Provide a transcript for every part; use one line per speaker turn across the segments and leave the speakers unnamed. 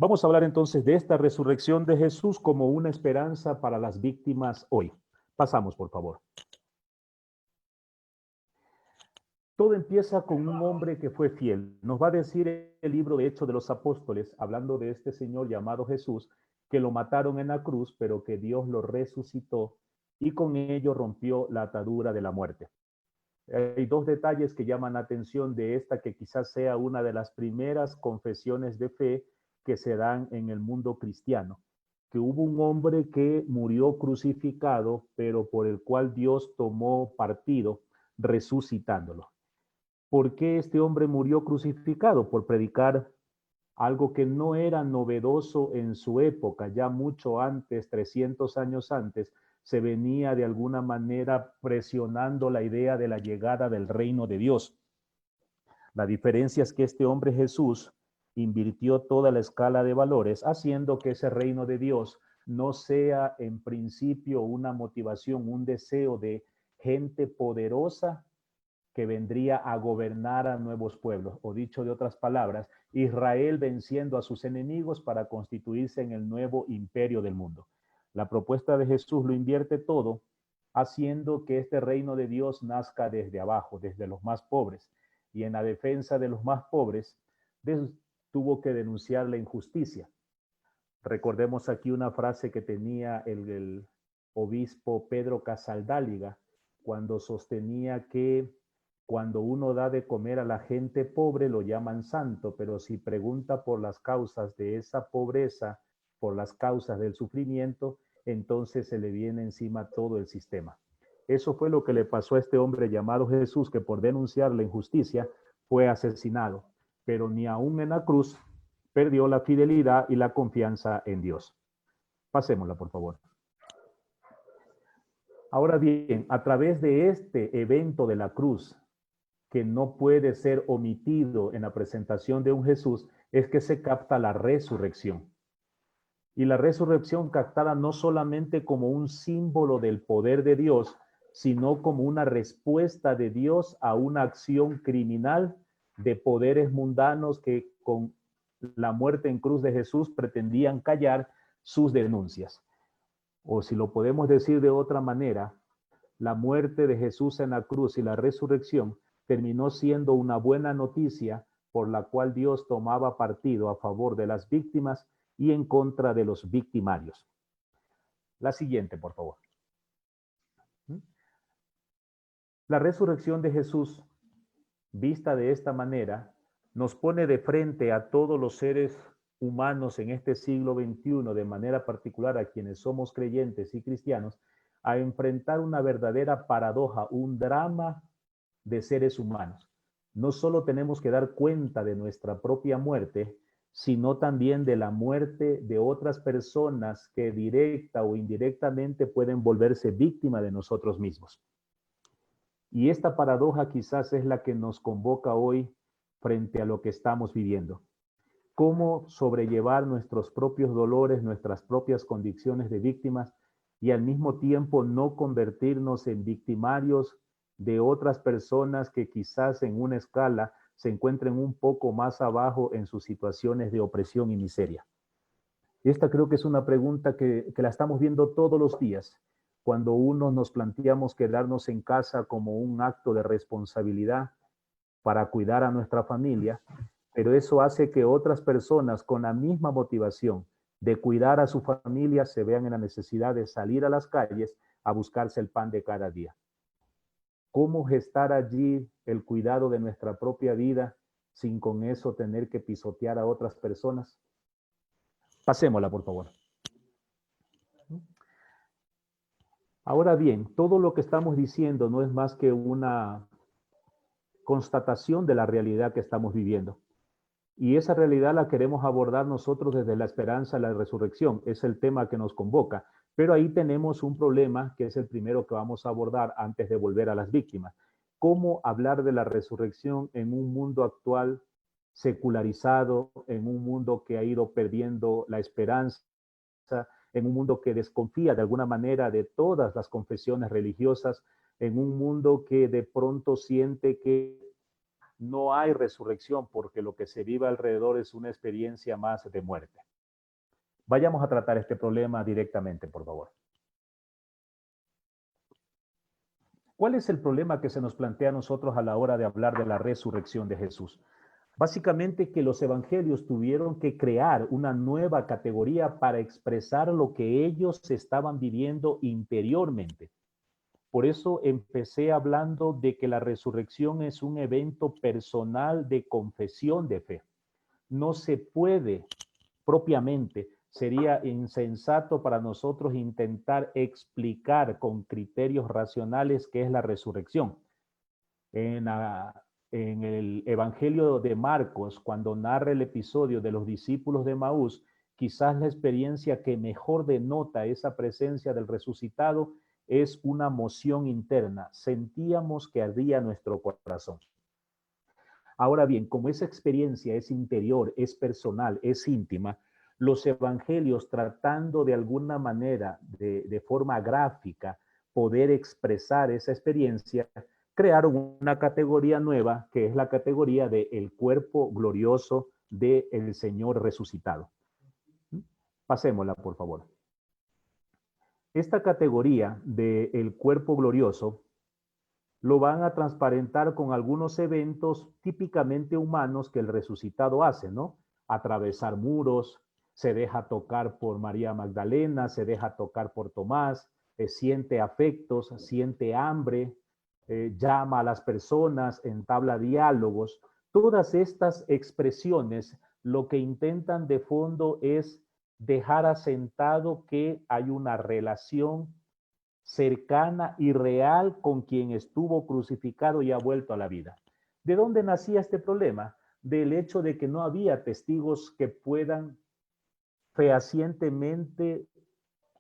Vamos a hablar entonces de esta resurrección de Jesús como una esperanza para las víctimas hoy. Pasamos, por favor. Todo empieza con un hombre que fue fiel. Nos va a decir el libro de Hechos de los Apóstoles, hablando de este señor llamado Jesús, que lo mataron en la cruz, pero que Dios lo resucitó y con ello rompió la atadura de la muerte. Hay dos detalles que llaman la atención de esta, que quizás sea una de las primeras confesiones de fe que se dan en el mundo cristiano, que hubo un hombre que murió crucificado, pero por el cual Dios tomó partido, resucitándolo. ¿Por qué este hombre murió crucificado? Por predicar algo que no era novedoso en su época, ya mucho antes, 300 años antes, se venía de alguna manera presionando la idea de la llegada del reino de Dios. La diferencia es que este hombre Jesús invirtió toda la escala de valores, haciendo que ese reino de Dios no sea en principio una motivación, un deseo de gente poderosa que vendría a gobernar a nuevos pueblos, o dicho de otras palabras, Israel venciendo a sus enemigos para constituirse en el nuevo imperio del mundo. La propuesta de Jesús lo invierte todo, haciendo que este reino de Dios nazca desde abajo, desde los más pobres, y en la defensa de los más pobres tuvo que denunciar la injusticia. Recordemos aquí una frase que tenía el obispo Pedro Casaldáliga cuando sostenía que cuando uno da de comer a la gente pobre lo llaman santo, pero si pregunta por las causas de esa pobreza, por las causas del sufrimiento, entonces se le viene encima todo el sistema. Eso fue lo que le pasó a este hombre llamado Jesús, que por denunciar la injusticia fue asesinado, pero ni aún en la cruz perdió la fidelidad y la confianza en Dios. Pasémosla, por favor. Ahora bien, a través de este evento de la cruz, que no puede ser omitido en la presentación de un Jesús, es que se capta la resurrección. Y la resurrección captada no solamente como un símbolo del poder de Dios, sino como una respuesta de Dios a una acción criminal de poderes mundanos que con la muerte en cruz de Jesús pretendían callar sus denuncias. O si lo podemos decir de otra manera, la muerte de Jesús en la cruz y la resurrección terminó siendo una buena noticia por la cual Dios tomaba partido a favor de las víctimas y en contra de los victimarios. La siguiente, por favor. La resurrección de Jesús, vista de esta manera, nos pone de frente a todos los seres humanos en este siglo XXI, de manera particular a quienes somos creyentes y cristianos, a enfrentar una verdadera paradoja, un drama de seres humanos. No solo tenemos que dar cuenta de nuestra propia muerte, sino también de la muerte de otras personas que directa o indirectamente pueden volverse víctimas de nosotros mismos. Y esta paradoja quizás es la que nos convoca hoy frente a lo que estamos viviendo. Cómo sobrellevar nuestros propios dolores, nuestras propias condiciones de víctimas y al mismo tiempo no convertirnos en victimarios de otras personas que quizás en una escala se encuentren un poco más abajo en sus situaciones de opresión y miseria. Esta creo que es una pregunta que la estamos viendo todos los días, cuando uno nos planteamos quedarnos en casa como un acto de responsabilidad para cuidar a nuestra familia, pero eso hace que otras personas con la misma motivación de cuidar a su familia se vean en la necesidad de salir a las calles a buscarse el pan de cada día. ¿Cómo gestar allí el cuidado de nuestra propia vida sin con eso tener que pisotear a otras personas? Pasémosla, por favor. Ahora bien, todo lo que estamos diciendo no es más que una constatación de la realidad que estamos viviendo. Y esa realidad la queremos abordar nosotros desde la esperanza de la resurrección. Es el tema que nos convoca. Pero ahí tenemos un problema que es el primero que vamos a abordar antes de volver a las víctimas. ¿Cómo hablar de la resurrección en un mundo actual secularizado, en un mundo que ha ido perdiendo la esperanza, en un mundo que desconfía de alguna manera de todas las confesiones religiosas, en un mundo que de pronto siente que no hay resurrección porque lo que se vive alrededor es una experiencia más de muerte? Vayamos a tratar este problema directamente, por favor. ¿Cuál es el problema que se nos plantea a nosotros a la hora de hablar de la resurrección de Jesús? Básicamente que los evangelios tuvieron que crear una nueva categoría para expresar lo que ellos estaban viviendo interiormente. Por eso empecé hablando de que la resurrección es un evento personal de confesión de fe. No se puede propiamente, sería insensato para nosotros intentar explicar con criterios racionales qué es la resurrección. En, en el Evangelio de Marcos, cuando narra el episodio de los discípulos de Maús, quizás la experiencia que mejor denota esa presencia del resucitado es una moción interna. Sentíamos que ardía nuestro corazón. Ahora bien, como esa experiencia es interior, es personal, es íntima, los evangelios tratando de alguna manera, de forma gráfica, poder expresar esa experiencia, crearon una categoría nueva que es la categoría de el cuerpo glorioso del Señor resucitado. Pasémosla, por favor. Esta categoría del cuerpo glorioso lo van a transparentar con algunos eventos típicamente humanos que el resucitado hace, ¿no? Atravesar muros, se deja tocar por María Magdalena, se deja tocar por Tomás, siente afectos, siente hambre, llama a las personas, entabla diálogos. Todas estas expresiones lo que intentan de fondo es dejar asentado que hay una relación cercana y real con quien estuvo crucificado y ha vuelto a la vida. ¿De dónde nacía este problema? Del hecho de que no había testigos que puedan fehacientemente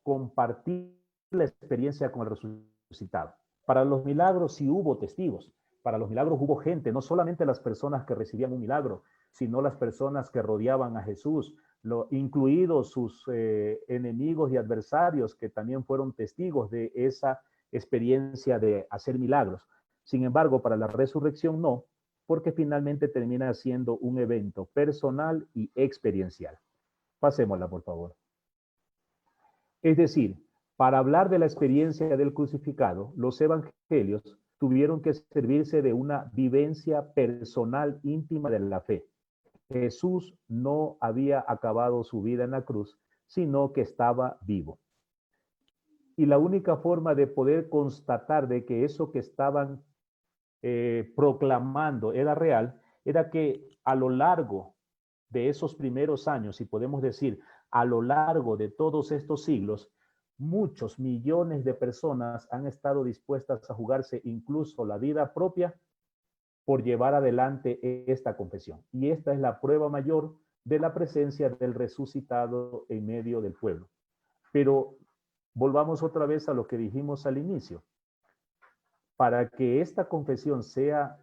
compartir la experiencia con el resucitado. Para los milagros sí hubo testigos, para los milagros hubo gente, no solamente las personas que recibían un milagro, sino las personas que rodeaban a Jesús, incluidos sus enemigos y adversarios que también fueron testigos de esa experiencia de hacer milagros. Sin embargo, para la resurrección no, porque finalmente termina siendo un evento personal y experiencial. Pasémosla, por favor. Es decir, para hablar de la experiencia del crucificado, los evangelios tuvieron que servirse de una vivencia personal íntima de la fe. Jesús no había acabado su vida en la cruz, sino que estaba vivo. Y la única forma de poder constatar de que eso que estaban proclamando era real, era que a lo largo de esos primeros años, y podemos decir a lo largo de todos estos siglos, muchos millones de personas han estado dispuestas a jugarse incluso la vida propia por llevar adelante esta confesión. Y esta es la prueba mayor de la presencia del resucitado en medio del pueblo. Pero volvamos otra vez a lo que dijimos al inicio. Para que esta confesión sea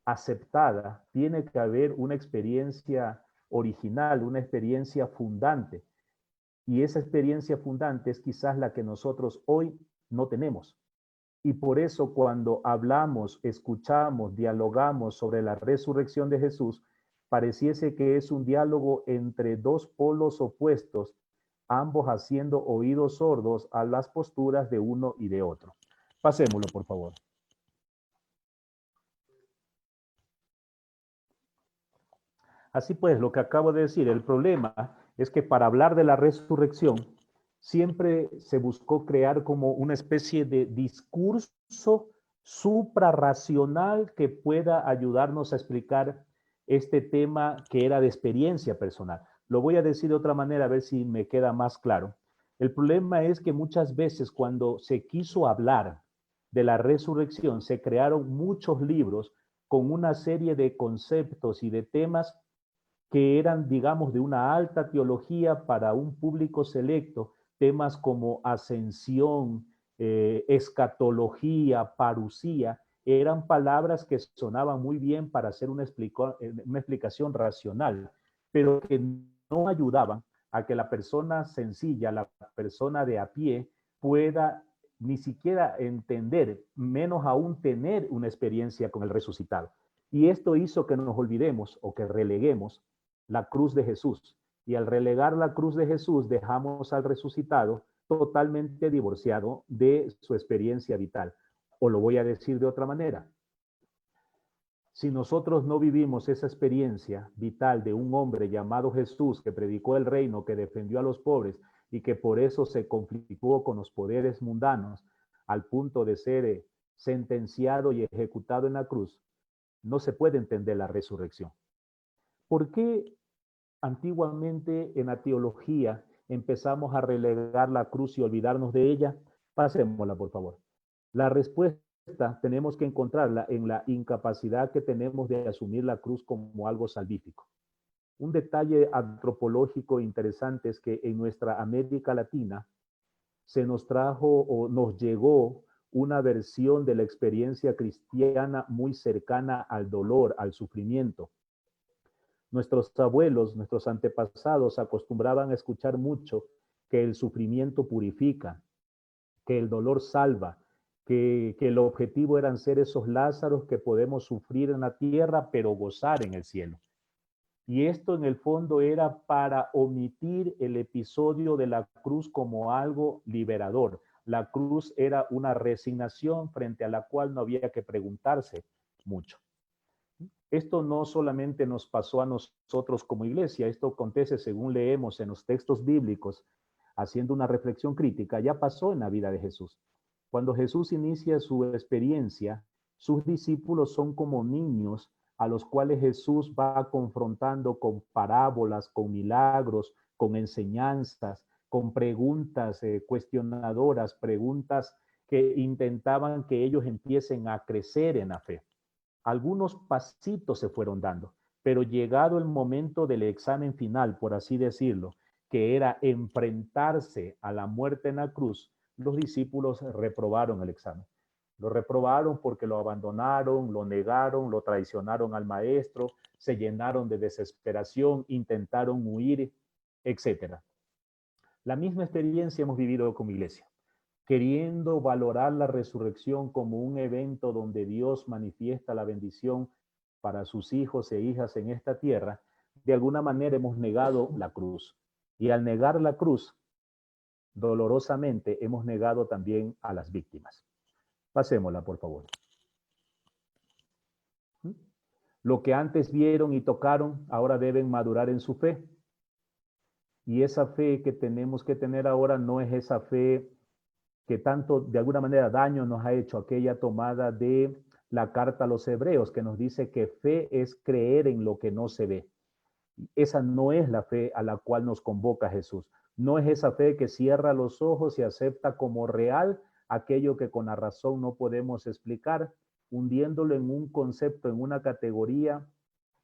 aceptada, tiene que haber una experiencia original, una experiencia fundante. Y esa experiencia fundante es quizás la que nosotros hoy no tenemos. Y por eso cuando hablamos, escuchamos, dialogamos sobre la resurrección de Jesús, pareciese que es un diálogo entre dos polos opuestos, ambos haciendo oídos sordos a las posturas de uno y de otro. Pasémoslo, por favor. Así pues, lo que acabo de decir, el problema es que para hablar de la resurrección, siempre se buscó crear como una especie de discurso suprarracional que pueda ayudarnos a explicar este tema que era de experiencia personal. Lo voy a decir de otra manera, a ver si me queda más claro. El problema es que muchas veces cuando se quiso hablar de la resurrección, se crearon muchos libros con una serie de conceptos y de temas que eran, digamos, de una alta teología para un público selecto, temas como ascensión, escatología, parusía, eran palabras que sonaban muy bien para hacer una explicación racional, pero que no ayudaban a que la persona sencilla, la persona de a pie, pueda ni siquiera entender, menos aún tener una experiencia con el resucitado. Y esto hizo que nos olvidemos o que releguemos la cruz de Jesús, Y al relegar la cruz de Jesús, dejamos al resucitado totalmente divorciado de su experiencia vital. O lo voy a decir de otra manera. Si nosotros no vivimos esa experiencia vital de un hombre llamado Jesús que predicó el reino, que defendió a los pobres y que por eso se conflictuó con los poderes mundanos al punto de ser sentenciado y ejecutado en la cruz, no se puede entender la resurrección. ¿Por qué antiguamente en la teología empezamos a relegar la cruz y olvidarnos de ella? Pasémosla, por favor. La respuesta tenemos que encontrarla en la incapacidad que tenemos de asumir la cruz como algo salvífico. Un detalle antropológico interesante es que en nuestra América Latina se nos trajo o nos llegó una versión de la experiencia cristiana muy cercana al dolor, al sufrimiento. Nuestros abuelos, nuestros antepasados acostumbraban a escuchar mucho que el sufrimiento purifica, que el dolor salva, que el objetivo eran ser esos Lázaros que podemos sufrir en la tierra, pero gozar en el cielo. Y esto en el fondo era para omitir el episodio de la cruz como algo liberador. La cruz era una resignación frente a la cual no había que preguntarse mucho. Esto no solamente nos pasó a nosotros como iglesia, esto acontece según leemos en los textos bíblicos, haciendo una reflexión crítica, ya pasó en la vida de Jesús. Cuando Jesús inicia su experiencia, sus discípulos son como niños a los cuales Jesús va confrontando con parábolas, con milagros, con enseñanzas, con preguntas cuestionadoras, preguntas que intentaban que ellos empiecen a crecer en la fe. Algunos pasitos se fueron dando, pero llegado el momento del examen final, por así decirlo, que era enfrentarse a la muerte en la cruz, los discípulos reprobaron el examen. Lo reprobaron porque lo abandonaron, lo negaron, lo traicionaron al maestro, se llenaron de desesperación, intentaron huir, etc. La misma experiencia hemos vivido como iglesia, queriendo valorar la resurrección como un evento donde Dios manifiesta la bendición para sus hijos e hijas en esta tierra. De alguna manera hemos negado la cruz. Y al negar la cruz, dolorosamente hemos negado también a las víctimas. Pasémosla, por favor. Lo que antes vieron y tocaron, ahora deben madurar en su fe. Y esa fe que tenemos que tener ahora no es esa fe que tanto de alguna manera daño nos ha hecho aquella tomada de la carta a los hebreos que nos dice que fe es creer en lo que no se ve. Esa no es la fe a la cual nos convoca Jesús. No es esa fe que cierra los ojos y acepta como real aquello que con la razón no podemos explicar, hundiéndolo en un concepto, en una categoría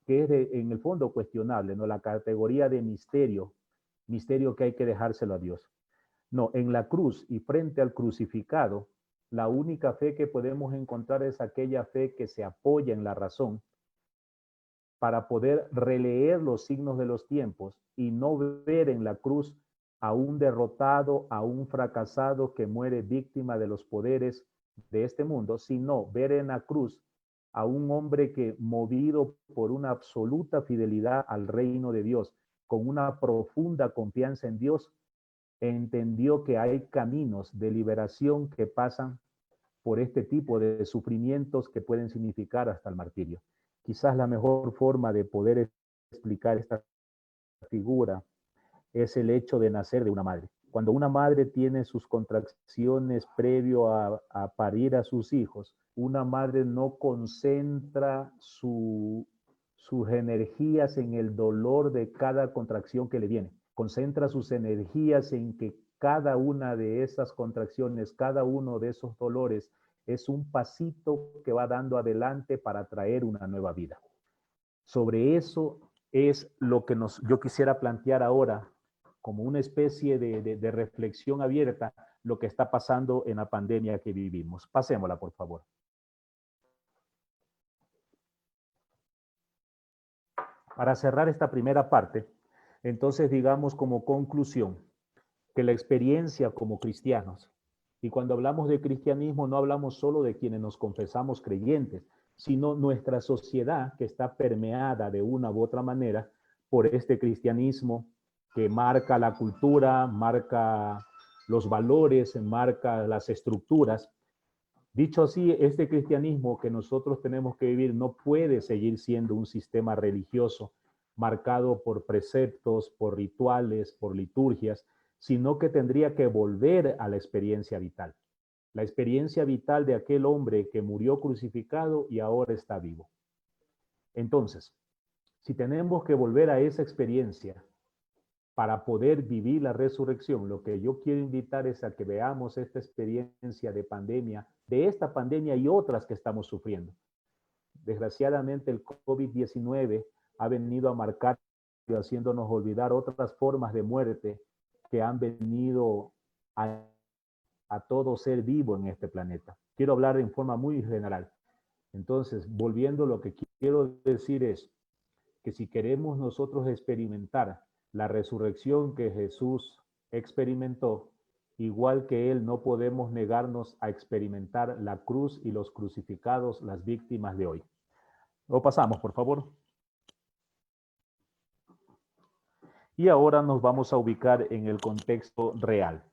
que es en el fondo cuestionable, ¿no? La categoría de misterio, misterio que hay que dejárselo a Dios. No, en la cruz y frente al crucificado, la única fe que podemos encontrar es aquella fe que se apoya en la razón para poder releer los signos de los tiempos y no ver en la cruz a un derrotado, a un fracasado que muere víctima de los poderes de este mundo, sino ver en la cruz a un hombre que, movido por una absoluta fidelidad al reino de Dios, con una profunda confianza en Dios, entendió que hay caminos de liberación que pasan por este tipo de sufrimientos que pueden significar hasta el martirio. Quizás la mejor forma de poder explicar esta figura es el hecho de nacer de una madre. Cuando una madre tiene sus contracciones previo a parir a sus hijos, una madre no concentra sus energías en el dolor de cada contracción que le viene. Concentra sus energías en que cada una de esas contracciones, cada uno de esos dolores es un pasito que va dando adelante para traer una nueva vida. Sobre eso es lo que yo quisiera plantear ahora como una especie de reflexión abierta lo que está pasando en la pandemia que vivimos. Pasémosla, por favor. Para cerrar esta primera parte, entonces digamos como conclusión que la experiencia como cristianos, y cuando hablamos de cristianismo no hablamos solo de quienes nos confesamos creyentes, sino nuestra sociedad que está permeada de una u otra manera por este cristianismo que marca la cultura, marca los valores, marca las estructuras. Dicho así, este cristianismo que nosotros tenemos que vivir no puede seguir siendo un sistema religioso marcado por preceptos, por rituales, por liturgias, sino que tendría que volver a la experiencia vital. La experiencia vital de aquel hombre que murió crucificado y ahora está vivo. Entonces, si tenemos que volver a esa experiencia para poder vivir la resurrección, lo que yo quiero invitar es a que veamos esta experiencia de pandemia, de esta pandemia y otras que estamos sufriendo. Desgraciadamente el COVID-19 ha venido a marcar, haciéndonos olvidar otras formas de muerte que han venido a todo ser vivo en este planeta. Quiero hablar en forma muy general. Entonces, volviendo, lo que quiero decir es que si queremos nosotros experimentar la resurrección que Jesús experimentó, igual que Él, no podemos negarnos a experimentar la cruz y los crucificados, las víctimas de hoy. Lo pasamos, por favor. Y ahora nos vamos a ubicar en el contexto real.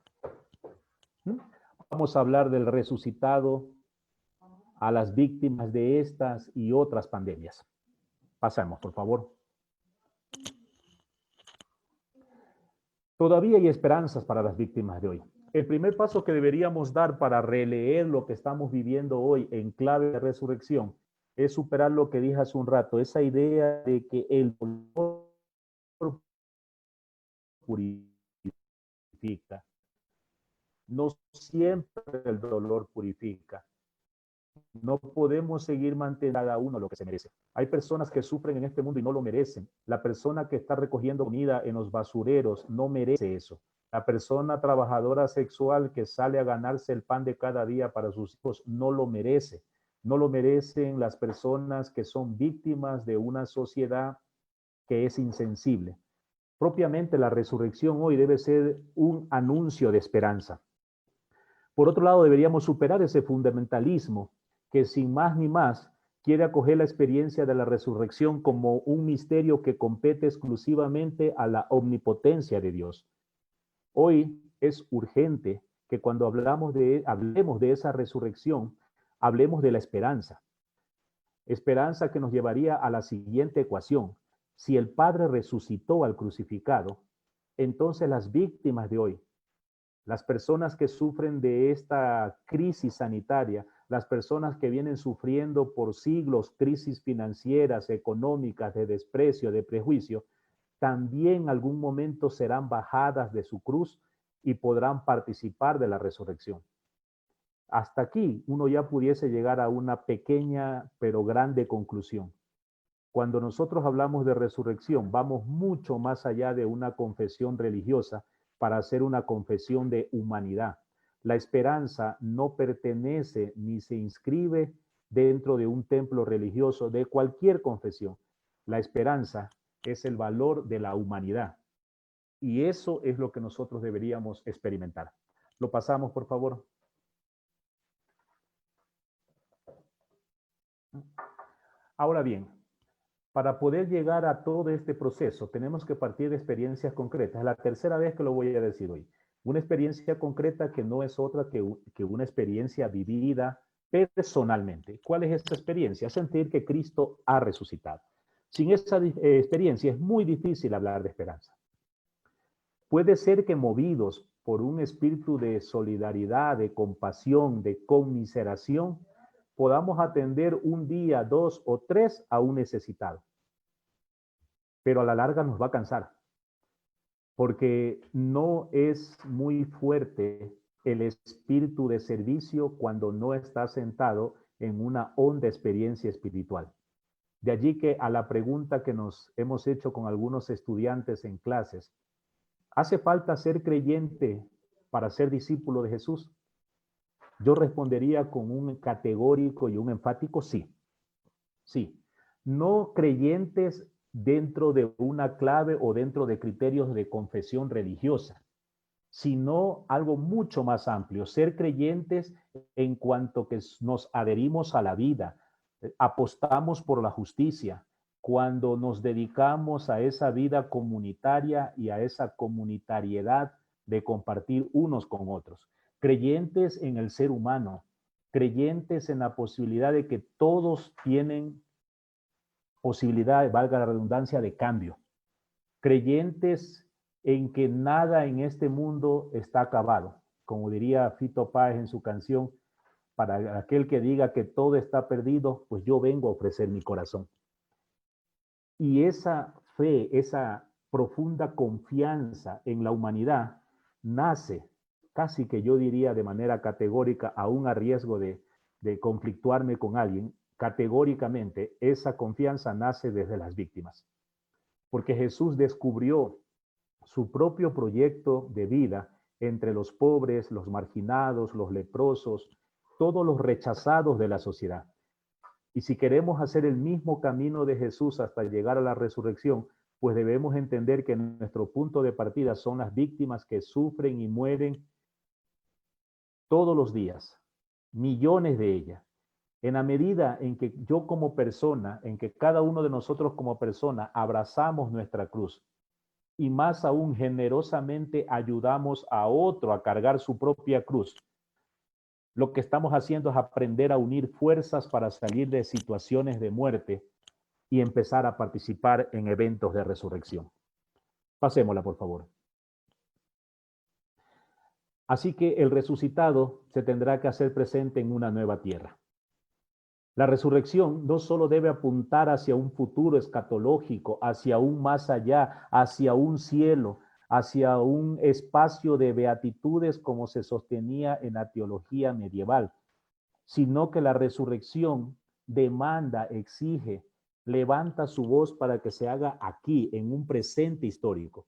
Vamos a hablar del resucitado, a las víctimas de estas y otras pandemias. Pasamos, por favor. Todavía hay esperanzas para las víctimas de hoy. El primer paso que deberíamos dar para releer lo que estamos viviendo hoy en clave de resurrección es superar lo que dije hace un rato, esa idea de que el dolor purifica. No siempre el dolor purifica. No podemos seguir manteniendo a cada uno lo que se merece. Hay personas que sufren en este mundo y no lo merecen. La persona que está recogiendo comida en los basureros no merece eso. La persona trabajadora sexual que sale a ganarse el pan de cada día para sus hijos no lo merece. No lo merecen las personas que son víctimas de una sociedad que es insensible. Propiamente la resurrección hoy debe ser un anuncio de esperanza. Por otro lado, deberíamos superar ese fundamentalismo que sin más ni más quiere acoger la experiencia de la resurrección como un misterio que compete exclusivamente a la omnipotencia de Dios. Hoy es urgente que cuando hablemos de esa resurrección, hablemos de la esperanza. Esperanza que nos llevaría a la siguiente ecuación. Si el Padre resucitó al crucificado, entonces las víctimas de hoy, las personas que sufren de esta crisis sanitaria, las personas que vienen sufriendo por siglos crisis financieras, económicas, de desprecio, de prejuicio, también en algún momento serán bajadas de su cruz y podrán participar de la resurrección. Hasta aquí uno ya pudiese llegar a una pequeña pero grande conclusión. Cuando nosotros hablamos de resurrección, vamos mucho más allá de una confesión religiosa para hacer una confesión de humanidad. La esperanza no pertenece ni se inscribe dentro de un templo religioso de cualquier confesión. La esperanza es el valor de la humanidad. Y eso es lo que nosotros deberíamos experimentar. Lo pasamos, por favor. Ahora bien, para poder llegar a todo este proceso, tenemos que partir de experiencias concretas. Es la tercera vez que lo voy a decir hoy. Una experiencia concreta que no es otra que una experiencia vivida personalmente. ¿Cuál es esta experiencia? Sentir que Cristo ha resucitado. Sin esa experiencia es muy difícil hablar de esperanza. Puede ser que movidos por un espíritu de solidaridad, de compasión, de conmiseración, podamos atender un día, 2 o 3 a un necesitado. Pero a la larga nos va a cansar, porque no es muy fuerte el espíritu de servicio cuando no está sentado en una honda experiencia espiritual. De allí que a la pregunta que nos hemos hecho con algunos estudiantes en clases, ¿hace falta ser creyente para ser discípulo de Jesús? Yo respondería con un categórico y un enfático sí. Sí. No creyentes dentro de una clave o dentro de criterios de confesión religiosa, sino algo mucho más amplio, ser creyentes en cuanto que nos adherimos a la vida, apostamos por la justicia, cuando nos dedicamos a esa vida comunitaria y a esa comunitariedad de compartir unos con otros. Creyentes en el ser humano, creyentes en la posibilidad de que todos tienen posibilidad, valga la redundancia, de cambio. Creyentes en que nada en este mundo está acabado. Como diría Fito Páez en su canción, para aquel que diga que todo está perdido, pues yo vengo a ofrecer mi corazón. Y esa fe, esa profunda confianza en la humanidad nace, casi que yo diría de manera categórica, aún a riesgo de conflictuarme con alguien, categóricamente esa confianza nace desde las víctimas. Porque Jesús descubrió su propio proyecto de vida entre los pobres, los marginados, los leprosos, todos los rechazados de la sociedad. Y si queremos hacer el mismo camino de Jesús hasta llegar a la resurrección, pues debemos entender que nuestro punto de partida son las víctimas que sufren y mueren todos los días, millones de ellas. En la medida en que yo como persona, en que cada uno de nosotros como persona abrazamos nuestra cruz y más aún generosamente ayudamos a otro a cargar su propia cruz, lo que estamos haciendo es aprender a unir fuerzas para salir de situaciones de muerte y empezar a participar en eventos de resurrección. Pasémosla, por favor. Así que el resucitado se tendrá que hacer presente en una nueva tierra. La resurrección no solo debe apuntar hacia un futuro escatológico, hacia un más allá, hacia un cielo, hacia un espacio de beatitudes como se sostenía en la teología medieval, sino que la resurrección demanda, exige, levanta su voz para que se haga aquí, en un presente histórico.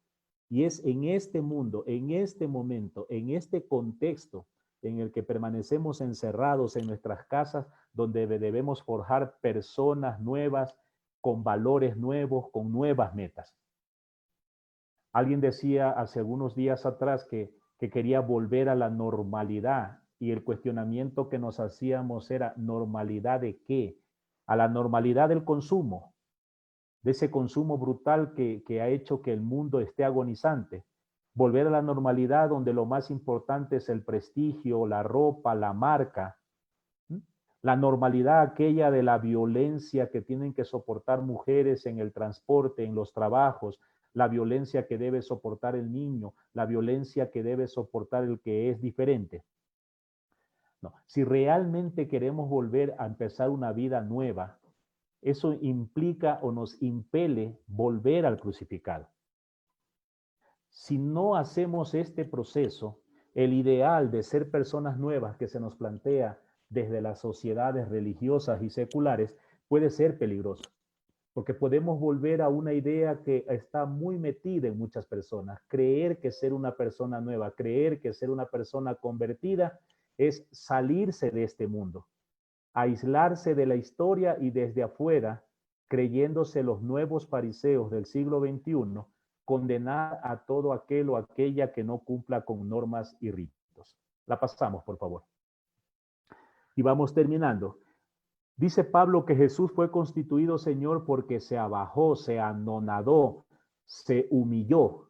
Y es en este mundo, en este momento, en este contexto en el que permanecemos encerrados en nuestras casas, donde debemos forjar personas nuevas, con valores nuevos, con nuevas metas. Alguien decía hace algunos días atrás que quería volver a la normalidad y el cuestionamiento que nos hacíamos era, ¿normalidad de qué? A la normalidad del consumo, de ese consumo brutal que ha hecho que el mundo esté agonizante. Volver a la normalidad donde lo más importante es el prestigio, la ropa, la marca. La normalidad aquella de la violencia que tienen que soportar mujeres en el transporte, en los trabajos, la violencia que debe soportar el niño, la violencia que debe soportar el que es diferente. No, si realmente queremos volver a empezar una vida nueva, eso implica o nos impele volver al crucificado. Si no hacemos este proceso, el ideal de ser personas nuevas que se nos plantea desde las sociedades religiosas y seculares puede ser peligroso, porque podemos volver a una idea que está muy metida en muchas personas, creer que ser una persona nueva, creer que ser una persona convertida es salirse de este mundo, aislarse de la historia y desde afuera, creyéndose los nuevos fariseos del siglo XXI, condenar a todo aquel o aquella que no cumpla con normas y ritos. La pasamos, por favor. Y vamos terminando. Dice Pablo que Jesús fue constituido Señor porque se abajó, se anonadó, se humilló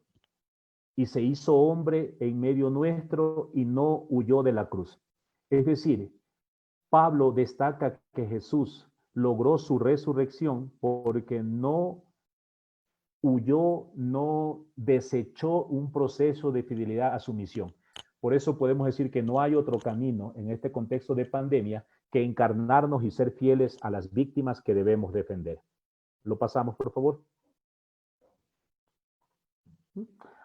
y se hizo hombre en medio nuestro y no huyó de la cruz. Es decir, Pablo destaca que Jesús logró su resurrección porque no huyó, no desechó un proceso de fidelidad a su misión. Por eso podemos decir que no hay otro camino en este contexto de pandemia que encarnarnos y ser fieles a las víctimas que debemos defender. Lo pasamos, por favor.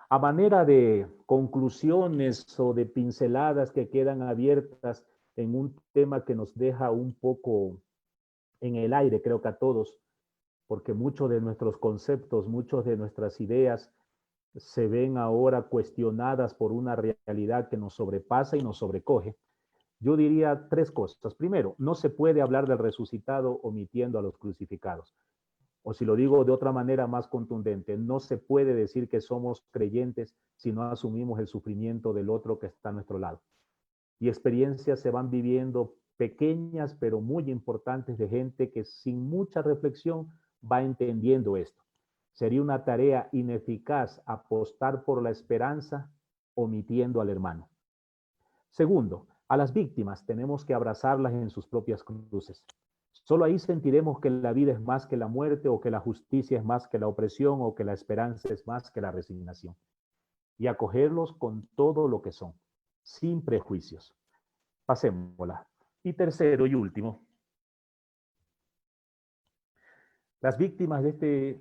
A manera de conclusiones o de pinceladas que quedan abiertas en un tema que nos deja un poco en el aire, creo que a todos, porque muchos de nuestros conceptos, muchas de nuestras ideas se ven ahora cuestionadas por una realidad que nos sobrepasa y nos sobrecoge. Yo diría tres cosas. Primero, no se puede hablar del resucitado omitiendo a los crucificados. O si lo digo de otra manera más contundente, no se puede decir que somos creyentes si no asumimos el sufrimiento del otro que está a nuestro lado. Y experiencias se van viviendo pequeñas pero muy importantes de gente que sin mucha reflexión va entendiendo esto. Sería una tarea ineficaz apostar por la esperanza omitiendo al hermano. Segundo, a las víctimas tenemos que abrazarlas en sus propias cruces. Solo ahí sentiremos que la vida es más que la muerte, o que la justicia es más que la opresión, o que la esperanza es más que la resignación. Y acogerlos con todo lo que son, sin prejuicios. Pasémosla. Y tercero y último, las víctimas de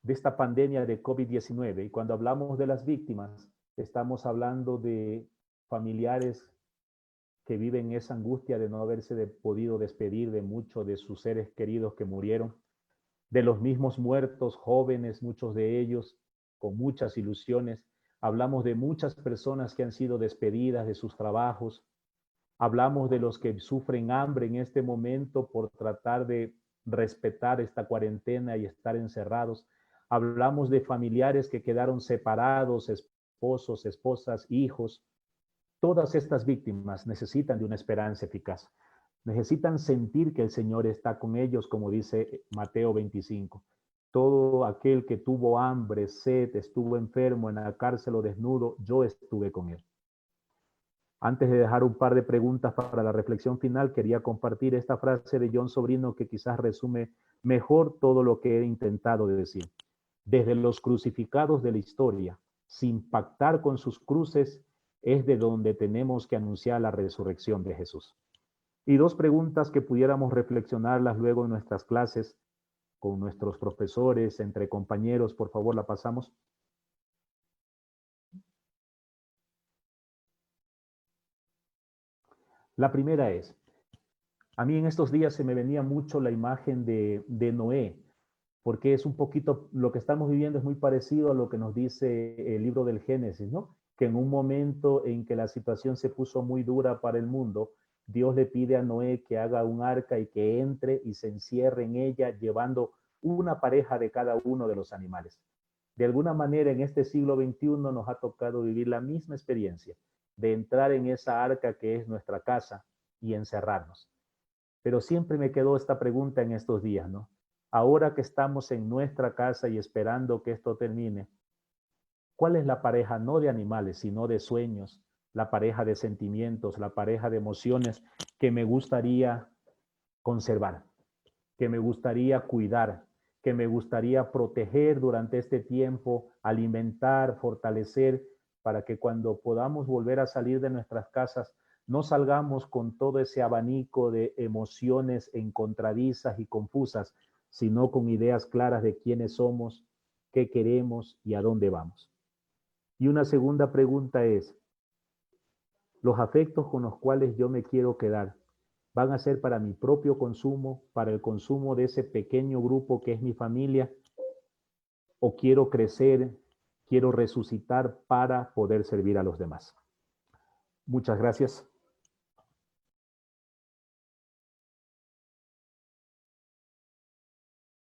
esta pandemia de COVID-19, y cuando hablamos de las víctimas, estamos hablando de familiares que viven esa angustia de no haberse podido despedir de muchos de sus seres queridos que murieron, de los mismos muertos jóvenes, muchos de ellos con muchas ilusiones. Hablamos de muchas personas que han sido despedidas de sus trabajos. Hablamos de los que sufren hambre en este momento por tratar de respetar esta cuarentena y estar encerrados. Hablamos de familiares que quedaron separados, esposos, esposas, hijos. Todas estas víctimas necesitan de una esperanza eficaz. Necesitan sentir que el Señor está con ellos, como dice Mateo 25. Todo aquel que tuvo hambre, sed, estuvo enfermo, en la cárcel o desnudo, yo estuve con él. Antes de dejar un par de preguntas para la reflexión final, quería compartir esta frase de John Sobrino que quizás resume mejor todo lo que he intentado de decir. Desde los crucificados de la historia, sin pactar con sus cruces, es de donde tenemos que anunciar la resurrección de Jesús. Y dos preguntas que pudiéramos reflexionarlas luego en nuestras clases, con nuestros profesores, entre compañeros, por favor, la pasamos. La primera es, a mí en estos días se me venía mucho la imagen de Noé, porque es un poquito, lo que estamos viviendo es muy parecido a lo que nos dice el libro del Génesis, ¿no? Que en un momento en que la situación se puso muy dura para el mundo, Dios le pide a Noé que haga un arca y que entre y se encierre en ella llevando una pareja de cada uno de los animales. De alguna manera en este siglo XXI nos ha tocado vivir la misma experiencia de entrar en esa arca que es nuestra casa y encerrarnos. Pero siempre me quedó esta pregunta en estos días, ¿no? Ahora que estamos en nuestra casa y esperando que esto termine, ¿cuál es la pareja no de animales, sino de sueños, la pareja de sentimientos, la pareja de emociones que me gustaría conservar, que me gustaría cuidar, que me gustaría proteger durante este tiempo, alimentar, fortalecer, para que cuando podamos volver a salir de nuestras casas, no salgamos con todo ese abanico de emociones encontradizas y confusas, sino con ideas claras de quiénes somos, qué queremos y a dónde vamos. Y una segunda pregunta es, ¿los afectos con los cuales yo me quiero quedar van a ser para mi propio consumo, para el consumo de ese pequeño grupo que es mi familia, o quiero crecer, quiero resucitar para poder servir a los demás? Muchas gracias.